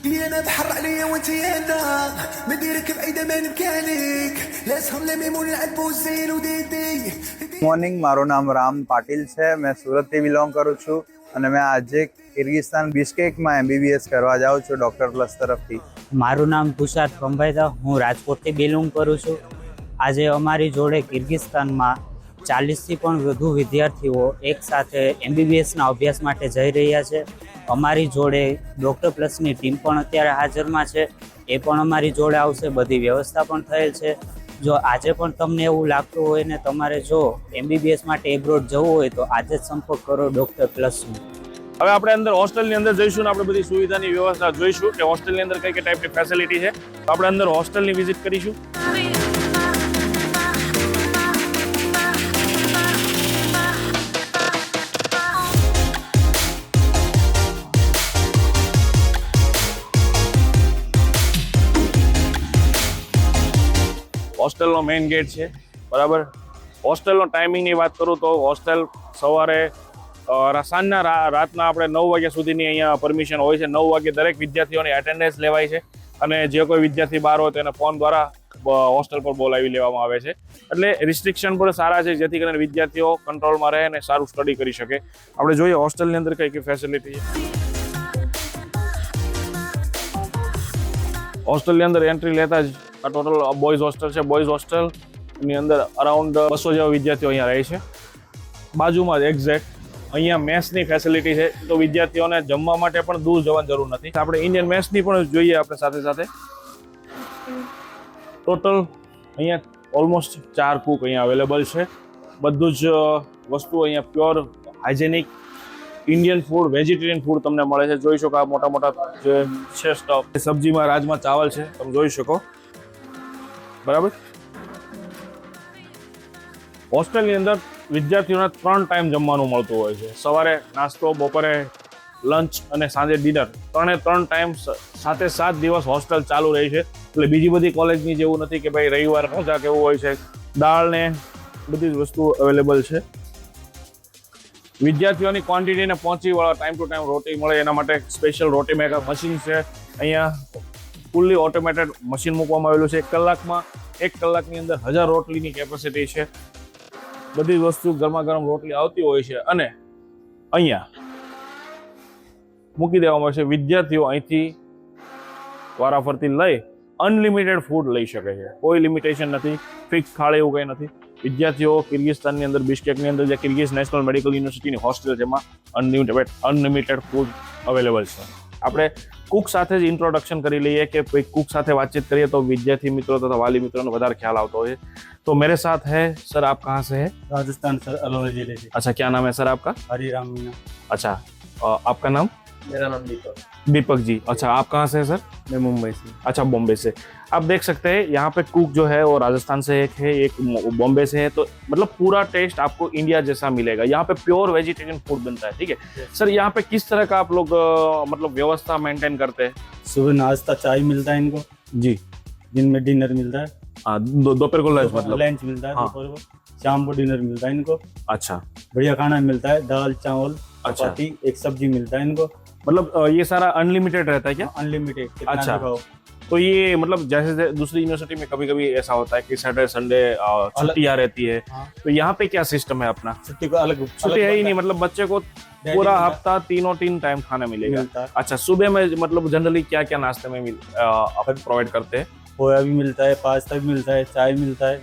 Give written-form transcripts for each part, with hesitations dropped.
لي انا بحر عليا وانت يا نار مديرك بعيده ما نبكي عليك لا اسهم لا ميمون العب والزين وديدي morning, મારું નામ રામ પાટીલ છે. મેં સુરતથી બિલોંગ કરું છું અને મેં આજે કિર્ગિસ્તાન બિશ્કેકમાં MBBS કરવા જાઉં છું ડૉક્ટર પ્લસ તરફથી. મારું નામ તુષાર કંભાઈતા, હું રાજકોટથી બિલોંગ કરું છું. આજે અમારી જોડે કિર્ગિસ્તાનમાં 40થી પણ વધુ વિદ્યાર્થીઓ એકસાથે MBBSના અભ્યાસ માટે જઈ રહ્યા છે. અમારી જોડે ડૉક્ટર પ્લસની ટીમ પણ અત્યારે હાજરમાં છે, એ પણ અમારી જોડે આવશે. બધી વ્યવસ્થા પણ થયેલ છે. જો આજે પણ તમને એવું લાગતું હોય ને તમારે જો MBBS માટે એબ્રોડ જવું હોય તો આજે જ સંપર્ક કરો ડૉક્ટર પ્લસનો. હવે આપણે અંદર હોસ્ટેલની અંદર જઈશું ને આપણે બધી સુવિધાની વ્યવસ્થા જોઈશું કે હોસ્ટેલની અંદર કઈ કઈ ટાઈપની ફેસિલિટી છે. તો આપણે અંદર હોસ્ટેલની વિઝિટ કરીશું. હોસ્ટેલનો મેઇન ગેટ છે, બરાબર. હોસ્ટેલનો ટાઈમિંગની વાત કરું તો હોસ્ટેલ સવારે સાંજના રાતના આપણે 9 વાગ્યા સુધીની અહીંયા પરમિશન હોય છે. 9 વાગે દરેક વિદ્યાર્થીઓની એટેન્ડન્સ લેવાય છે અને જે કોઈ વિદ્યાર્થી બહાર હોય તેને ફોન દ્વારા હોસ્ટેલ પર બોલાવી લેવામાં આવે છે. એટલે રિસ્ટ્રિક્શન પણ સારા છે જેથી કરીને વિદ્યાર્થીઓ કંટ્રોલમાં રહે અને સારું સ્ટડી કરી શકે. આપણે જોઈએ હોસ્ટેલની અંદર કઈ કઈ ફેસિલિટી છે. હોસ્ટેલની અંદર એન્ટ્રી લેતા જ આ ટોટલ બોયઝ હોસ્ટેલ છે. બોયઝ હોસ્ટેલની અંદર અરાઉન્ડ 200 જેવા વિદ્યાર્થીઓ અહીંયા રહે છે. બાજુમાં જ એક્ઝેક્ટ અહીંયા મેસની ફેસિલિટી છે, તો વિદ્યાર્થીઓને જમવા માટે પણ દૂર જવાની જરૂર નથી. આપણે ઇન્ડિયન મેસની પણ જોઈએ આપણે સાથે સાથે. ટોટલ અહીંયા ઓલમોસ્ટ 4 કુક અહીંયા અવેલેબલ છે. બધું જ વસ્તુ અહીંયા pure hygienic Indian food, vegetarian food તમને મળે છે. જોઈ શકો આ મોટા મોટા જે છે સ્ટફ. સબ્જીમાં રાજમા ચાવલ છે, તમે જોઈ શકો, બરાબર. હોસ્ટેલની અંદર વિદ્યાર્થીઓને 3 ટાઈમ જમવાનું મળતું હોય છે. સવારે નાસ્તો, બપોરે લંચ અને સાંજે ડિનર. 3 ટાઈમ સાથે 7 દિવસ હોસ્ટેલ ચાલુ રહી છે. એટલે બીજી બધી કોલેજની જેવું નથી કે ભાઈ રવિવાર રજા કેવું હોય છે. દાળ ને બધી જ વસ્તુ અવેલેબલ છે. વિદ્યાર્થીઓની ક્વોન્ટિટીને પહોંચી વળવા ટાઈમ ટુ ટાઈમ રોટી મળે એના માટે સ્પેશિયલ રોટી મેકર મશીન છે. અહીંયા ફૂલ્લી ઓટોમેટેડ મશીન મૂકવામાં આવેલું છે. 1 કલાકની અંદર 1000 રોટલીની કેપેસિટી છે. બધી વસ્તુ ગરમા ગરમ રોટલી આવતી હોય છે અને અહીંયા મૂકી દેવામાં આવે છે. વિદ્યાર્થીઓ અહીંથી વારાફરતી લઈ અનલિમિટેડ ફૂડ લઈ શકે છે. કોઈ લિમિટેશન નથી, ફિક્સ થાળી એવું કંઈ નથી. વિદ્યાર્થીઓ કિર્ગિસ્તાનની અંદર બિશ્કેકની અંદર જે કિર્ગિઝ નેશનલ મેડિકલ યુનિવર્સિટીની હોસ્ટેલ છે એમાં અનલિમિટેડ ફૂડ અવેલેબલ છે. આપણે કુક સાથે જ ઇન્ટ્રોડક્શન કરી લઈએ કે ભાઈ કુક સાથે વાતચીત કરીએ તો વિद्यार्थी मित्रों तथा वाली मित्रों ने વધારે ખ્યાલ આવતો હોય. तो मेरे साथ है सर, आप कहाँ से है? राजस्थान सर, अलवर जिले से। अच्छा, क्या नाम है सर आपका? हरिराम मीना। अच्छा, आपका नाम? मेरा नाम दीपक। दीपक जी, अच्छा आप कहाँ से है सर? मैं मुंबई से। अच्छा, बॉम्बे से। आप देख सकते हैं यहाँ पे कुक जो है वो राजस्थान से एक है, एक बॉम्बे से है. तो मतलब पूरा टेस्ट आपको इंडिया जैसा मिलेगा. यहाँ पे प्योर वेजिटेरियन फूड बनता है, ठीक है सर. यहाँ पे किस तरह का आप लोग मतलब व्यवस्था मेंटेन करते हैं? सुबह नाश्ता चाय मिलता है इनको जी, दिन में डिनर मिलता है, हाँ दोपहर को लंच मतलब लंच मिलता है, हाँ. दोपहर को, शाम को डिनर मिलता है इनको. अच्छा, बढ़िया खाना मिलता है, दाल चावल अच्छा. चपाती, एक सब्जी मिलता है इनको. मतलब ये सारा अनलिमिटेड रहता है क्या? अनलिमिटेड. अच्छा. तो ये मतलब जैसे दूसरी यूनिवर्सिटी में कभी कभी ऐसा होता है कि सैटरडे संडे छुट्टियां रहती है, हाँ. तो यहाँ पे क्या सिस्टम है अपना? छुट्टी को अलग छुट्टी है ही नहीं, मतलब बच्चे को पूरा हफ्ता 3 टाइम खाना मिलेगा. अच्छा, सुबह में मतलब जनरली क्या क्या नाश्ते में प्रोवाइड करते हैं? पोहा भी मिलता है, पास्ता भी मिलता है, चाय मिलता है,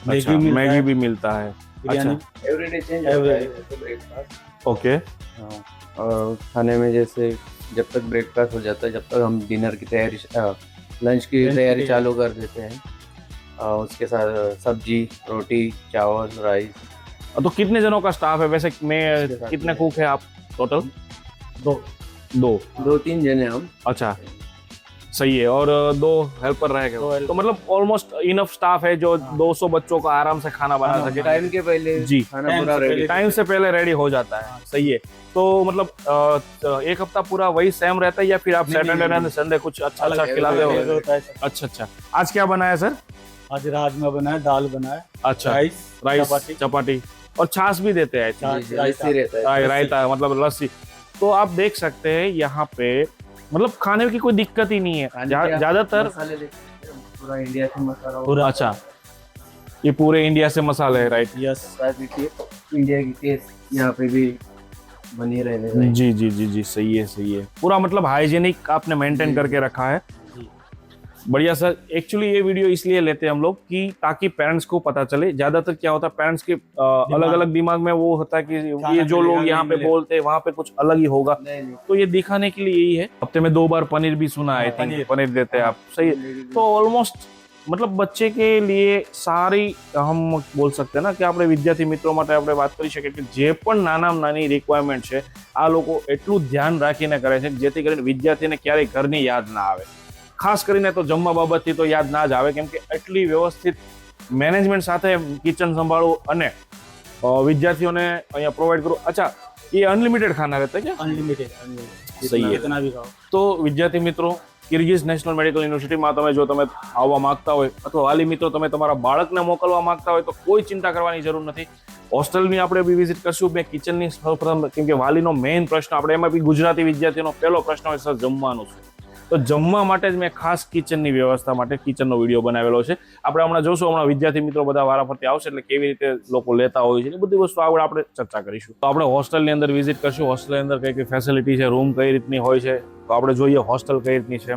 मैगी भी मिलता है. Biryani. Everyday change breakfast. Okay. खाने में जैसे जब तक ब्रेकफास्ट हो जाता है, जब तक हम डिनर की तैयारी, लंच की तैयारी चालू कर देते हैं. उसके साथ सब्जी, रोटी, चावल, राइस. तो कितने जनों का स्टाफ है वैसे? मैं कितने कुक है आप टोटल? दो 2-3 जने हम. अच्छा, सही है. और 2 हेल्पर रहेंगे, तो मतलब ऑलमोस्ट इनफ स्टाफ है जो 200 बच्चों का आराम से खाना बना सके. टाइम के पहले जी, खाना पूरा रेडी, टाइम से पहले रेडी हो जाता है. सही है. तो मतलब एक हफ्ता पूरा वही सेम रहता है या फिर आप सैटरडे एंड संडे कुछ अच्छा खिलाते हो? अच्छा, आज क्या बनाया सर? आज राजमा बनाया, दाल बनाया, अच्छा, राइस, चपाती और छाछ भी देते हैं. लस्सी रहता है. रायता मतलब लस्सी. तो आप देख सकते हैं यहाँ पे मतलब खाने की कोई दिक्कत ही नहीं है ज्यादातर। मसाले लेते हैं, पूरा इंडिया से मसाला पूरा अच्छा, ये पूरे इंडिया से मसाले है, राइट? यस। इंडिया की टेस्ट यहाँ पे भी बनी रहने जी जी जी जी, सही है सही है। पूरा मतलब हाइजेनिक आपने मेंटेन करके रखा है। बढ़िया सर। एक्चुअली ये वीडियो इसलिए लेते हैं हम लोग कि ताकि पेरेंट्स को पता चले। ज्यादातर क्या होता है, पेरेंट्स के अलग अलग दिमाग में वो होता है कि ये जो लोग यहाँ पे बोलते हैं वहाँ पे कुछ अलग ही होगा, तो ये दिखाने के लिए यही है। हफ्ते में 2 बार पनीर भी सुना है, पनीर देते हैं आप, सही है। तो ऑलमोस्ट मतलब बच्चे के लिए सारी हम बोल सकते हैं ना कि આપણે વિદ્યાર્થી મિત્રો માટે આપણે વાત કરી શકીએ કે જે પણ નાનામાં નાની રિક્વાયરમેન્ટ છે આ લોકો એટલું ધ્યાન રાખીને કરે છે જેથી કરીને વિદ્યાર્થીને ક્યારેય ઘરની યાદ ના આવે। ખાસ કરીને તો જમવા બાબતથી તો યાદ ના જ આવે, કેમ કે એટલી વ્યવસ્થિત મેનેજમેન્ટ સાથે કિચન સંભાળવું અને વિદ્યાર્થીઓને અહીંયા પ્રોવાઈડ કરવું। અચ્છા, ये अनलिमिटेड खाना रहता है क्या? अनलिमिटेड सही है। कितना भी खाओ। तो विद्यार्थी મિત્રો, કિર્ગિઝ નેશનલ મેડિકલ યુનિવર્સિટીમાં જો તમે આવવા માંગતા હોય અથવા વાલી મિત્રો તમે તમારા બાળકને મોકલવા માંગતા હોય તો કોઈ ચિંતા કરવાની જરૂર નથી। હોસ્ટેલની આપણે બી વિઝિટ કરશું। મેં કિચનની સૌપ્રથમ, કેમ કે વાલીનો મેઇન પ્રશ્ન આપણે એમાં બી ગુજરાતી વિદ્યાર્થીનો પહેલો પ્રશ્ન હોય સર જમવાનું છે, તો જમવા માટે જ મેં ખાસ કિચનની વ્યવસ્થા માટે કિચનનો વિડીયો બનાવેલો છે। આપણે હમણાં જોશું, હમણાં વિદ્યાર્થી મિત્રો બધા વારાફરતી આવશે એટલે કેવી રીતે લોકો લેતા હોય છે એ બધી વસ્તુ આગળ આપણે ચર્ચા કરીશું। તો આપણે હોસ્ટેલની અંદર વિઝિટ કરશું। હોસ્ટેલની અંદર કઈ કઈ ફેસિલિટી છે, રૂમ કઈ રીતની હોય છે, તો આપણે જોઈએ હોસ્ટેલ કઈ રીતની છે।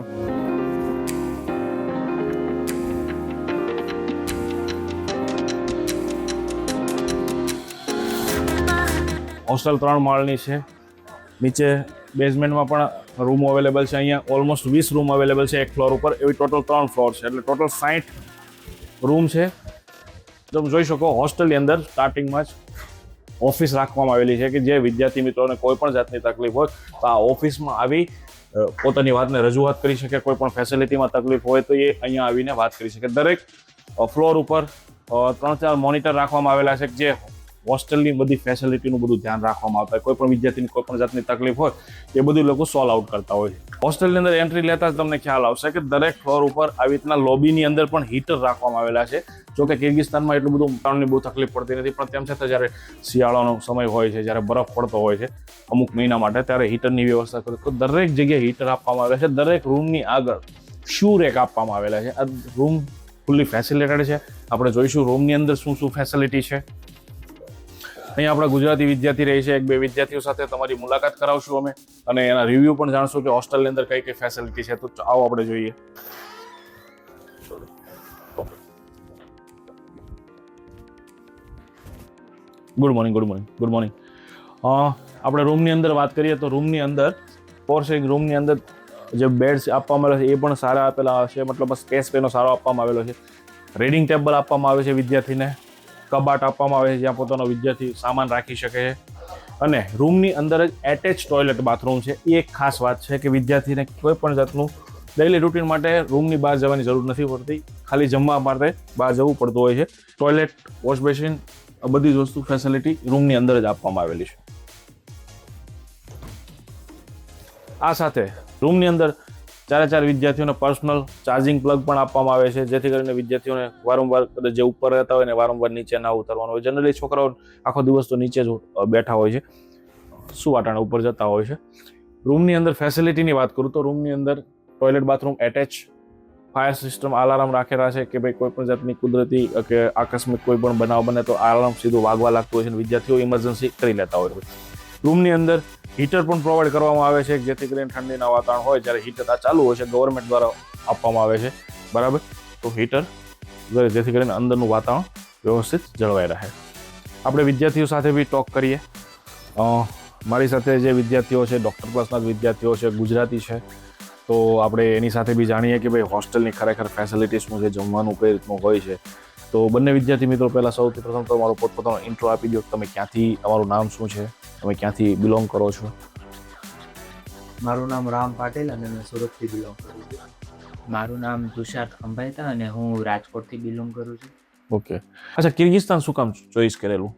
હોસ્ટેલ 3 માળની છે। નીચે બેઝમેન્ટમાં પણ રૂમો અવેલેબલ છે। અહીંયા ઓલમોસ્ટ 20 રૂમ અવેલેબલ છે એક ફ્લોર ઉપર। એવી ટોટલ 3 ફ્લોર છે એટલે ટોટલ 60 રૂમ છે। તમે જોઈ શકો હોસ્ટેલની અંદર સ્ટાર્ટિંગમાં જ ઓફિસ રાખવામાં આવેલી છે કે જે વિદ્યાર્થી મિત્રોને કોઈ પણ જાતની તકલીફ હોય તો આ ઓફિસમાં આવી પોતાની વાતને રજૂઆત કરી શકે। કોઈ પણ ફેસિલિટીમાં તકલીફ હોય તો એ અહીંયા આવીને વાત કરી શકે। દરેક ફ્લોર ઉપર 3-4 મોનિટર રાખવામાં આવેલા છે જે હોસ્ટેલની બધી ફેસિલિટીનું બધું ધ્યાન રાખવામાં આવતા હોય। કોઈ પણ વિદ્યાર્થીની કોઈ પણ જાતની તકલીફ હોય એ બધું લોકો સોલ્વ આઉટ કરતા હોય છે। હોસ્ટેલની અંદર એન્ટ્રી લેતા જ તમને ખ્યાલ આવશે કે દરેક ફ્લોર ઉપર આવી રીતના લોબીની અંદર પણ હીટર રાખવામાં આવેલા છે। જો કે કિર્ગિસ્તાનમાં એટલું બધું ઉતારવાની બહુ તકલીફ પડતી નથી, પણ તેમ છતાં જ્યારે શિયાળાનો સમય હોય છે, જ્યારે બરફ પડતો હોય છે અમુક મહિના માટે, ત્યારે હીટરની વ્યવસ્થા કરે તો દરેક જગ્યાએ હીટર આપવામાં આવેલા છે। દરેક રૂમની આગળ શૂ રેક આપવામાં આવેલા છે। આ રૂમ ફૂલ્લી ફેસિલિટેડ છે। આપણે જોઈશું રૂમની અંદર શું શું ફેસિલિટી છે। અહીંયા આપણા ગુજરાતી વિદ્યાર્થી રહે છે, 1-2 વિદ્યાર્થીઓ સાથે તમારી મુલાકાત કરાવશું અમે અને એના રિવ્યૂ પણ જાણશું કે હોસ્ટેલની અંદર કઈ કઈ ફેસિલિટી છે। તો આવો આપણે જોઈએ। Good morning. આપણે રૂમની અંદર વાત કરીએ તો રૂમની અંદર 4 શેરિંગ રૂમની અંદર જે બેડ્સ આપવામાં આવેલા છે એ પણ સારા આપેલા છે, મતલબ સ્પેસ પેનો સારો આપવામાં આવેલો છે। રીડિંગ ટેબલ આપવામાં આવે છે વિદ્યાર્થીને, કબાટ આપવામાં આવે છે જ્યાં પોતાનો વિદ્યાર્થી સામાન રાખી શકે છે અને રૂમની અંદર જ એટેચ ટોયલેટ બાથરૂમ છે। એ એક ખાસ વાત છે કે વિદ્યાર્થીને કોઈ પણ જાતનું ડેઇલી રૂટીન માટે રૂમની બહાર જવાની જરૂર નથી પડતી, ખાલી જમવા માટે બહાર જવું પડતું હોય છે। ટોયલેટ, વોશ બેસિન, બધી જ વસ્તુ ફેસિલિટી રૂમની અંદર જ આપવામાં આવેલી છે। આ સાથે રૂમની અંદર 4 વિદ્યાર્થીઓને પર્સનલ ચાર્જિંગ પ્લગ પણ આપવામાં આવે છે જેથી કરીને વિદ્યાર્થીઓને વારંવાર જે ઉપર રહેતા હોય ને વારંવાર નીચે ના ઉતરવાનું હોય। જનરલી છોકરાઓ આખો દિવસ તો નીચે જ બેઠા હોય છે, સુવાટાણા ઉપર જતા હોય છે। રૂમની અંદર ફેસિલિટીની વાત કરું તો રૂમની અંદર toilet, bathroom attach, fire system, alarm રાખેલા છે કે ભાઈ કોઈ પણ જાતની કુદરતી કે આકસ્મિક કોઈ પણ બનાવ બને તો અલાર્મ સીધું વાગવા લાગતું હોય છે અને વિદ્યાર્થીઓ ઇમરજન્સી કરી લેતા હોય છે। રૂમની અંદર હીટર પણ પ્રોવાઈડ કરવામાં આવે છે જેથી કરીને ઠંડીના વાતાવરણ હોય જ્યારે હીટર આ ચાલુ હોય છે, ગવર્મેન્ટ દ્વારા આપવામાં આવે છે, બરાબર। તો હીટર જેથી કરીને અંદરનું વાતાવરણ વ્યવસ્થિત જળવાઈ રહે। આપણે વિદ્યાર્થીઓ સાથે બી ટોક કરીએ। મારી સાથે જે વિદ્યાર્થીઓ છે ડૉક્ટર ક્લાસના જ વિદ્યાર્થીઓ છે, ગુજરાતી છે, તો આપણે એની સાથે બી જાણીએ કે ભાઈ હોસ્ટેલની ખરેખર ફેસિલિટી શું છે, જમવાનું કઈ રીતનું હોય છે। તો બંને વિદ્યાર્થી મિત્રો પહેલાં સૌથી પ્રથમ તો મારો પોતપોતાનો ઇન્ટ્રો આપી દો। તમે ક્યાંથી, તમારું નામ શું છે, તમે ક્યાંથી બિલોંગ કરો છો? મારું નામ રામ પાટેલ અને મેં સુરતથી બિલોંગ કરું છું। મારું નામ તુષાર ખંભાઈતા અને હું રાજકોટથી બિલોંગ કરું છું। ઓકે, અચ્છા, કિર્ગિસ્તાન શું કામ ચોઈસ કરેલું?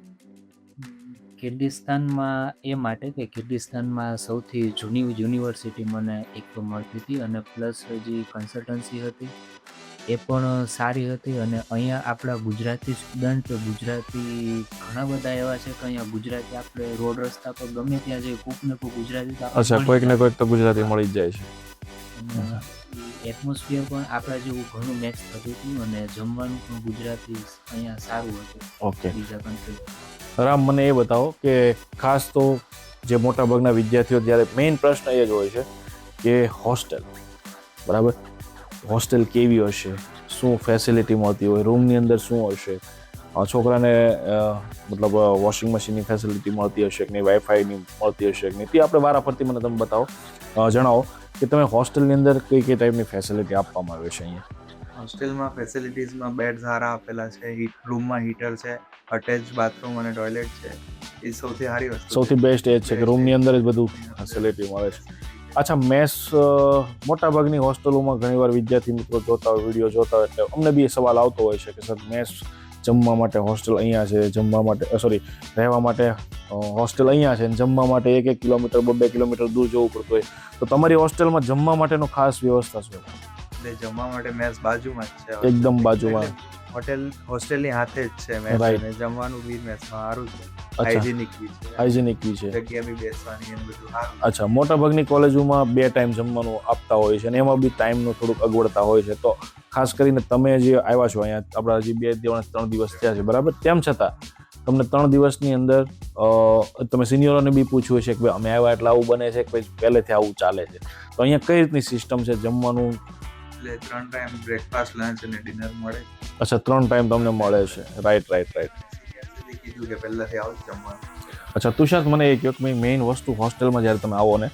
કિર્ગિસ્તાનમાં એ માટે કે કિર્ગિસ્તાનમાં સૌથી જૂની યુનિવર્સિટી મને એક તો મળતી હતી અને પ્લસ જે કન્સલ્ટન્સી હતી એ પણ સારી હતી અને અહીંયા આપણા ગુજરાતી સ્ટુડન્ટ, ગુજરાતી ઘણા બધા એવા છે કે અહીંયા ગુજરાતી આપણે રોડ રસ્તા પર ગમે ત્યાં જઈએ કોઈક ને કોઈ ગુજરાતી તો અચ્છા, કોઈક ને કોઈક તો ગુજરાતી મળી જ જાય છે। એટમોસ્ફિયર પણ આપણા જેવું ઘણું મેચ થતું હતું અને જમવાનું પણ ગુજરાતી અહીંયા સારું હતું ઓકે બીજા કન્ટ્રી. રામ, મને એ બતાવો કે ખાસ તો જે મોટા ભાગના વિદ્યાર્થીઓ જ્યારે મેઇન પ્રશ્ન એ જ હોય છે કે હોસ્ટેલ, બરાબર, હોસ્ટેલ કેવી હશે, શું ફેસિલિટી મળતી હોય, રૂમની અંદર શું હશે, છોકરાને મતલબ વોશિંગ મશીનની ફેસિલિટી મળતી હશે કે નહીં, વાઈફાઈની મળતી હશે કે નહીં, તે આપણે વારાફરતી મને તમે બતાવો, જણાવો કે તમે હોસ્ટેલની અંદર કઈ કઈ ટાઈપની ફેસિલિટી આપવામાં આવે છે અહીંયા. હોસ્ટેલમાં ફેસિલિટીઝમાં બેડ સારા આપેલા છે, રૂમમાં હીટર છે, અટેચ બાથરૂમ અને ટોયલેટ છે. એ સૌથી સારી વસ્તુ, સૌથી બેસ્ટ એ જ છે કે રૂમની અંદર જ બધું ફેસિલિટી મળે છે. અચ્છા, મેસ મોટાભાગની હોસ્ટેલોમાં ઘણીવાર વિદ્યાર્થી મિત્રો જોતા હોય, વિડીયો જોતા હોય, એટલે અમને બી સવાલ આવતો હોય છે કે સર મેસ જમવા માટે હોસ્ટેલ અહીંયા છે, જમવા માટે રહેવા માટે હોસ્ટેલ અહીંયા છે, જમવા માટે 1 કિલોમીટર 2 કિલોમીટર દૂર જવું પડતું હોય, તો તમારી હોસ્ટેલમાં જમવા માટેનો ખાસ વ્યવસ્થા શું? એટલે જમવા માટે મેસ બાજુમાં જ છે, એકદમ બાજુમાં. હોસ્ટેલની હાથે જ છે મેસ, Right. અને જમવાનું બી મેસમાં સારું છે, અચ્છા, હાઇજેનિક બી છે, હાઇજેનિક બી છે. જગ્યા બી બેસવાની એનું બધું સારું. અચ્છા, મોટાભાગની કોલેજોમાં 2 ટાઈમ જમવાનું આપતા હોય છે અને એમાં બી ટાઈમનું થોડુંક અગવડતા હોય છે. તો ખાસ કરીને તમે જે આવ્યા છો અહીંયા, આપણા હજી 2 દિવસ 3 દિવસ થયા છે, બરાબર, તેમ છતાં તમને 3 દિવસની અંદર તમે સિનિયરોને બી પૂછ્યું છે કે ભાઈ અમે આવ્યા એટલે આવું બને છે કે ભાઈ પહેલેથી આવું ચાલે છે, તો અહીંયા કઈ રીતની સિસ્ટમ છે જમવાનું? એટલે 3 ટાઈમ બ્રેકફાસ્ટ, લંચ અને ડિનર મળે. અચ્છા, 3 ટાઈમ તમને મળે છે. રાઈટ. કીધું કે પહેલાથી આવું જ જમવાનું. અચ્છા, તુષાર, મને એ કહો કે મેઇન વસ્તુ હોસ્ટેલમાં જ્યારે તમે આવો ને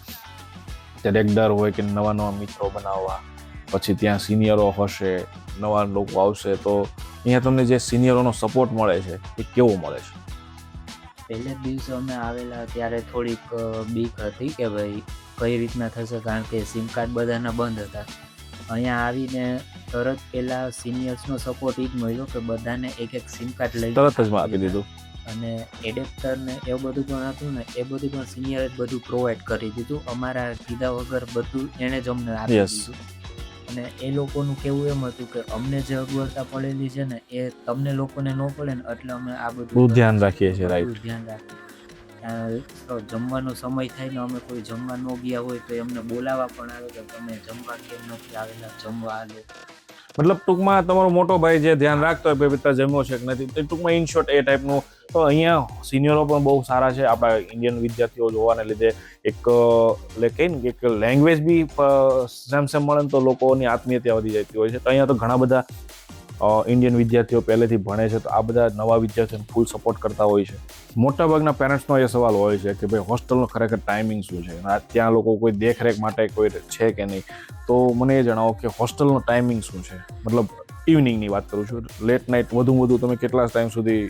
ત્યારે એક ડર હોય કે નવા મિત્રો બનાવવા, પછી ત્યાં સિનિયરો હશે, નવા લોકો આવશે, તો અહીંયા તમને જે સિનિયરોનો સપોર્ટ મળે છે એ કેવો મળે છે? પહેલા દિવસે અમે આવેલા ત્યારે થોડીક બીક હતી કે ભાઈ કઈ રીતના થશે, કારણ કે સિમ કાર્ડ બધાના બંધ હતા. અહીંયા આવીને તરત પહેલા સિનિયર્સનો સપોર્ટ એ જ મળ્યો કે બધાને એક સિમ કાર્ડ લઈ તરત જ આપી દીધું. અને એડેપ્ટર ને એવું બધું પણ હતું ને, એ બધું પણ સિનિયરે જ બધું પ્રોવાઈડ કરી દીધું, અમારા કીધા વગર બધું એણે જ અમને આપી દીધું. અને એ લોકોનું કેવું એમ હતું કે અમને જે અગવડતા પડેલી છે ને એ તમને લોકોને ન પડે ને, એટલે અમે આ બધું ધ્યાન રાખીએ છીએ. રાઈટ. ધ્યાન રાખીએ. જમવાનો સમય થાય ને અમે કોઈ જમવા ન ગયા હોય તો એમને બોલાવવા પણ આવે કે તમે જમવા કેમ નથી આવેલા, જમવા આલે. મતલબ ટૂંકમાં તમારો મોટો ભાઈ જે ધ્યાન રાખતો હોય ભાઈ પિતા જમ્યો છે કે નથી, તો ટૂંકમાં ઇન શોર્ટ એ ટાઈપનું. તો અહીંયા સિનિયરો પણ બહુ સારા છે આપણા ઇન્ડિયન વિદ્યાર્થીઓ જોવાને લીધે. એક કહીએ ને કે એક લેંગ્વેજ બી સેમ મળે ને તો લોકોની આત્મીયતા વધી જતી હોય છે. તો અહીંયા તો ઘણા બધા ઇન્ડિયન વિદ્યાર્થીઓ પહેલેથી ભણે છે, તો આ બધા નવા વિદ્યાર્થીઓને ફૂલ સપોર્ટ કરતા હોય છે. મોટાભાગના પેરેન્ટ્સનો એ સવાલ હોય છે કે ભાઈ હોસ્ટેલનો ખરેખર ટાઈમિંગ શું છે, ત્યાં લોકો કોઈ દેખરેખ માટે કોઈ છે કે નહીં, તો મને એ જણાવો કે હોસ્ટેલનો ટાઈમિંગ શું છે? મતલબ ઇવનિંગની વાત કરું છું, લેટ નાઇટ વધુમાં વધુ તમે કેટલા ટાઈમ સુધી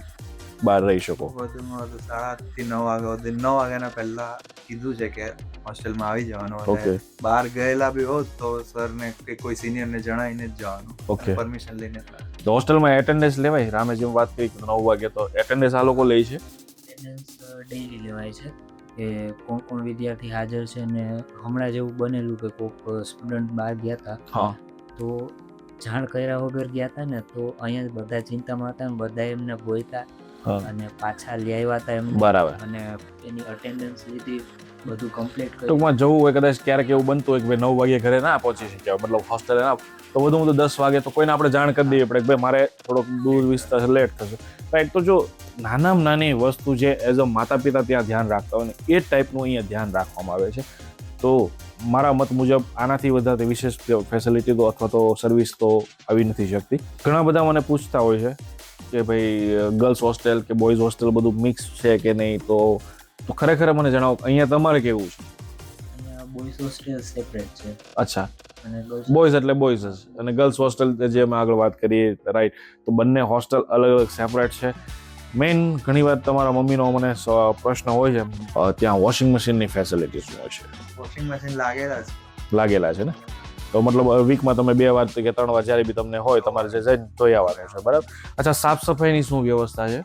બહાર રહી શકો? વધુમાં વધુ 8:30 થી 9 વાગ્યા સુધી. 9 વાગ્યાના પહેલા કીધું છે કે હોસ્ટેલમાં આવી જવાનું. Okay. બહાર ગયેલા બી હોત તો સરને કે કોઈ સિનિયરને જણાવીને જ જવાનું. Okay. પરમિશન લઈને. તો હોસ્ટેલમાં એટેન્ડન્સ લેવાય? રામે જેમ વાત કરી 9 વાગે, તો એટેન્ડન્સ આ લોકો લે છે? એટેન્ડન્સ ડેઈલી લેવાય છે કે કોણ વિદ્યાર્થી હાજર છે. ને હમણાં જેવું બનેલું કે કોઈક સ્ટુડન્ટ બહાર ગયા હતા, હા, તો જાણ કર્યા વગર ગયા હતા ને, તો અહીંયા જ બધા ચિંતામાં હતા ને બધા એમને બોલતા અને પાછા લઈ આવ્યા હતા એમને. બરાબર. અને એની અટેન્ડન્સ લીધી, બધું કમ્પ્લીટ કર્યું. ટૂંકમાં જવું હોય કદાચ ક્યારેક એવું બનતું હોય કે ભાઈ 9 વાગે ઘરે ના પહોંચી શક્યા, મતલબ હોસ્ટેલે ના, તો વધુ 10 વાગે તો કોઈને આપણે જાણ કરી દઈએ પડે કે ભાઈ મારે થોડોક દૂર વિસ્તાર લેટ થશે. રાઈટ. તો જો નાનામાં નાની વસ્તુ જે એઝ અ માતા પિતા ત્યાં ધ્યાન રાખતા હોય ને, એ ટાઈપનું અહીંયા ધ્યાન રાખવામાં આવે છે. તો મારા મત મુજબ આનાથી વધારે વિશેષ ફેસિલિટી તો અથવા તો સર્વિસ તો આવી નથી શકતી. ઘણા બધા મને પૂછતા હોય છે કે ભાઈ ગર્લ્સ હોસ્ટેલ કે બોયઝ હોસ્ટેલ બધું મિક્સ છે કે નહીં, તો ખરેખર મને જણાવો અહીંયા તમારે કેવું છે? અહીંયા બોયઝ હોસ્ટેલ સેપરેટ છે. અચ્છા, અને બોયઝ એટલે બોયઝ જ, અને ગર્લ્સ હોસ્ટેલ જે અમે આગળ વાત કરીએ, રાઈટ, તો બંને હોસ્ટેલ અલગ અલગ સેપરેટ છે. મેઇન ઘણી વાર તમારા મમ્મીનો મને પ્રશ્ન હોય છે, ત્યાં વોશિંગ મશીનની ફેસિલિટી શું હોય છે? વોશિંગ મશીન લાગેલા છે ને, તો મતલબ વીકમાં તમે 2 વાર કે 3 વાર જ્યારે બી તમને હોય તમારે જે જઈને ધોઈ આવવાનું છે, બરાબર. અચ્છા, સાફ સફાઈની શું વ્યવસ્થા છે?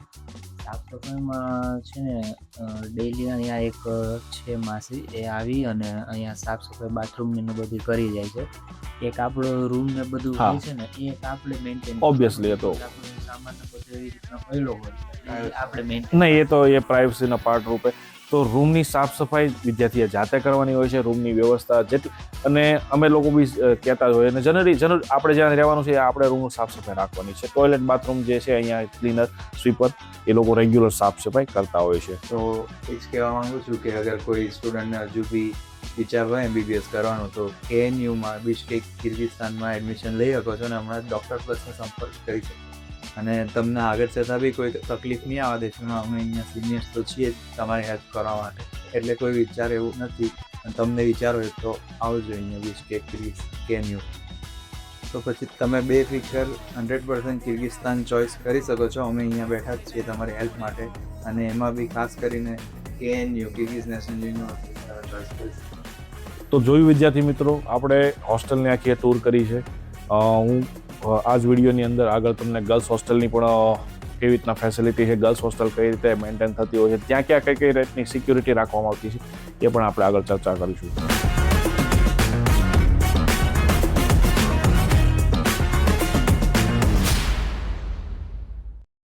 સાફ સફાઈમાં છે ને ડેઈલી અહીંયા એક છે માસી, એ આવી અને અહીંયા સાફ સફાઈ બાથરૂમની ને બધી કરી જાય છે. એક આપણો રૂમ ને બધું હોય છે ને, એ આપણે મેન્ટેન ઓબ્વિયસલી એ તો સામાન બધું એવી રીતના પડેલો હોય આપણે મેન્ટેન. નહીં, એ તો એ પ્રાઇવસીના પાર્ટ રૂપે. તો રૂમની સાફ સફાઈ વિદ્યાર્થીએ જાતે કરવાની હોય છે, રૂમની વ્યવસ્થા જેટલી, અને અમે લોકો બી કહેતા જ હોય, અને જનરલી આપણે જ્યાં રહેવાનું છે આપણે રૂમનું સાફ સફાઈ રાખવાની છે. ટોયલેટ બાથરૂમ જે છે અહીંયા ક્લીનર સ્વીપર એ લોકો રેગ્યુલર સાફ સફાઈ કરતા હોય છે. તો એ જ કહેવા માંગુ છું કે અગર કોઈ સ્ટુડન્ટને હજુ બી વિચાર હોય MBBS કરવાનો તો KNUમાં બિશ્કેક કિર્ગિસ્તાનમાં એડમિશન લઈ શકો છો અને હમણાં ડૉક્ટર પ્લસનો સંપર્ક કરી શકો. અને તમને આગળ જતાં બી કોઈ તકલીફ નહીં આવવા દેશમાં, અમે અહીંયા સિનિયર્સ તો છીએ જ તમારી હેલ્પ કરવા માટે, એટલે કોઈ વિચાર એવું નથી. અને તમને વિચાર હોય તો આવજો અહીંયા બિશ્કેક KNU. તો પછી તમે બેફિકર 100% કિર્ગિસ્તાન ચોઇસ કરી શકો છો. અમે અહીંયા બેઠા જ છીએ તમારી હેલ્પ માટે, અને એમાં બી ખાસ કરીને KNU Kyrgyz national university choice કરી શકો. તો જોયું વિદ્યાર્થી મિત્રો, આપણે હોસ્ટેલની આખી ટૂર કરી છે. હું આ જ વિડીયોની અંદર આગળ તમને ગર્લ્સ હોસ્ટેલની પણ કેવી રીતના ફેસિલિટી છે, ગર્લ્સ હોસ્ટેલ કઈ રીતે મેન્ટેન થતી હોય છે, ત્યાં કઈ કઈ રીતની સિક્યુરિટી રાખવામાં આવતી છે, એ પણ આપણે આગળ ચર્ચા કરીશું.